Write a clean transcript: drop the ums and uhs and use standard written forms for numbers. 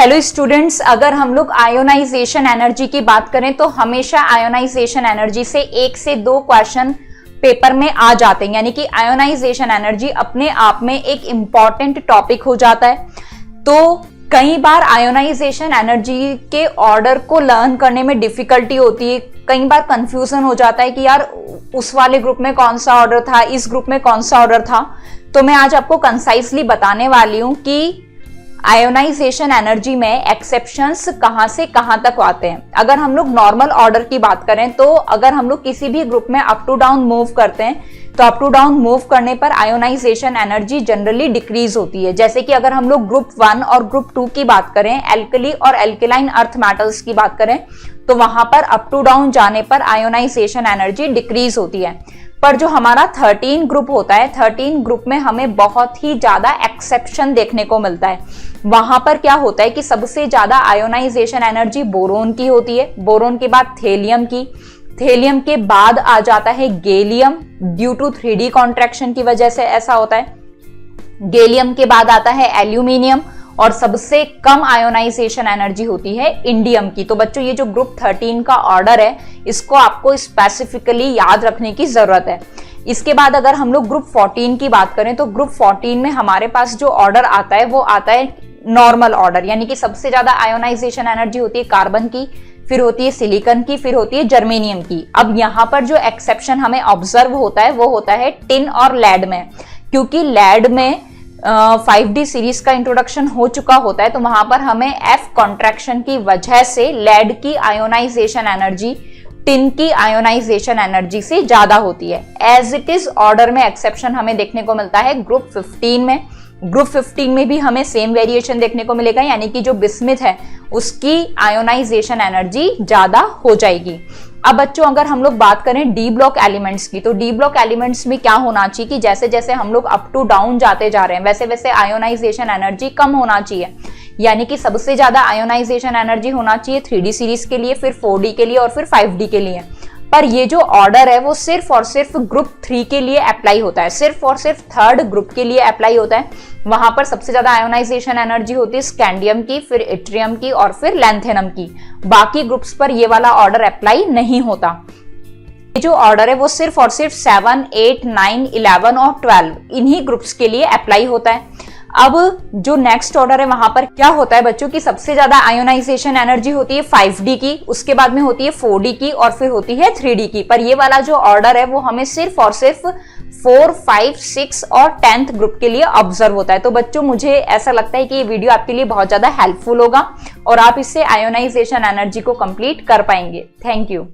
Hello students, अगर हम लोग आयोनाइजेशन एनर्जी की बात करें तो हमेशा आयोनाइजेशन एनर्जी से 1 से 2 क्वेश्चन पेपर में आ जाते हैं, यानी कि आयोनाइजेशन एनर्जी अपने आप में एक इंपॉर्टेंट टॉपिक हो जाता है। तो कई बार आयोनाइजेशन एनर्जी के ऑर्डर को लर्न करने में डिफिकल्टी होती है, कई बार कंफ्यूजन हो जाता है कि यार उस वाले ग्रुप में कौन सा ऑर्डर था, इस ग्रुप में कौन सा ऑर्डर था। तो मैं आज आपको कंसाइसली बताने वाली हूं कि आयोनाइजेशन एनर्जी में एक्सेप्शंस कहां से कहां तक आते हैं। अगर हम लोग नॉर्मल ऑर्डर की बात करें तो अगर हम लोग किसी भी ग्रुप में अप टू डाउन मूव करते हैं तो अप टू डाउन मूव करने पर आयोनाइजेशन एनर्जी जनरली डिक्रीज होती है। जैसे कि अगर हम लोग ग्रुप 1 और ग्रुप 2 की बात करें, एल्कली और एल्केलाइन अर्थ मेटल्स की बात करें, तो वहां पर अप टू डाउन जाने पर आयोनाइजेशन एनर्जी डिक्रीज होती है। पर जो हमारा 13 ग्रुप होता है, 13 ग्रुप में हमें बहुत ही ज्यादा एक्सेप्शन देखने को मिलता है। वहां पर क्या होता है कि सबसे ज्यादा आयोनाइजेशन एनर्जी बोरोन की होती है, बोरोन के बाद थेलियम की, थेलियम के बाद आ जाता है gallium, due to 3D contraction की वजह से ऐसा होता है। गैलियम के बाद आता है एल्यूमिनियम और सबसे कम आयोनाइजेशन एनर्जी होती है इंडियम की। तो बच्चों ये जो ग्रुप 13 का ऑर्डर है इसको आपको स्पेसिफिकली याद रखने की जरूरत है। इसके बाद अगर हम लोग ग्रुप 14 की बात करें तो ग्रुप 14 में हमारे पास जो ऑर्डर आता है वो आता है नॉर्मल ऑर्डर, यानी कि सबसे ज्यादा आयोनाइजेशन एनर्जी होती है कार्बन की, फिर होती है सिलिकॉन की, फिर होती है जर्मेनियम की। अब यहाँ पर जो एक्सेप्शन हमें ऑब्जर्व होता है वो होता है टिन और लेड में, क्योंकि लेड में 5D सीरीज का इंट्रोडक्शन हो चुका होता है तो वहां पर हमें F कॉन्ट्रैक्शन की वजह से लेड की आयोनाइजेशन एनर्जी टिन की आयोनाइजेशन एनर्जी से ज्यादा होती है। एज इट इज ऑर्डर में एक्सेप्शन हमें देखने को मिलता है ग्रुप 15 में। ग्रुप 15 में भी हमें सेम वेरिएशन देखने को मिलेगा, यानी कि जो बिस्मिथ है उसकी आयोनाइजेशन एनर्जी ज्यादा हो जाएगी। अब बच्चों अगर हम लोग बात करें डी ब्लॉक एलिमेंट्स की, तो डी ब्लॉक एलिमेंट्स में क्या होना चाहिए कि जैसे जैसे हम लोग अप टू डाउन जाते जा रहे हैं वैसे वैसे आयोनाइजेशन एनर्जी कम होना चाहिए, यानी कि सबसे ज्यादा आयोनाइजेशन एनर्जी होना चाहिए 3D सीरीज के लिए, फिर 4D के लिए और फिर 5D के लिए। पर ये जो ऑर्डर है वो सिर्फ और सिर्फ ग्रुप 3 के लिए अप्लाई होता है, सिर्फ और सिर्फ थर्ड ग्रुप के लिए अप्लाई होता है। वहां पर सबसे ज्यादा आयोनाइजेशन एनर्जी होती है स्कैंडियम की, फिर इट्रियम की और फिर लैंथेनम की। बाकी ग्रुप्स पर ये वाला ऑर्डर अप्लाई नहीं होता। ये जो ऑर्डर है वो सिर्फ और सिर्फ 7, 8, 9, 11 और 12 इन्हीं ग्रुप्स के लिए अप्लाई होता है। अब जो नेक्स्ट ऑर्डर है वहां पर क्या होता है बच्चों की सबसे ज्यादा आयोनाइजेशन एनर्जी होती है 5D की, उसके बाद में होती है 4D की और फिर होती है 3D की। पर ये वाला जो ऑर्डर है वो हमें सिर्फ और सिर्फ 4, 5, 6 और 10th ग्रुप के लिए ऑब्जर्व होता है। तो बच्चों मुझे ऐसा लगता है कि ये वीडियो आपके लिए बहुत ज्यादा हेल्पफुल होगा और आप इससे आयोनाइजेशन एनर्जी को कंप्लीट कर पाएंगे। Thank you.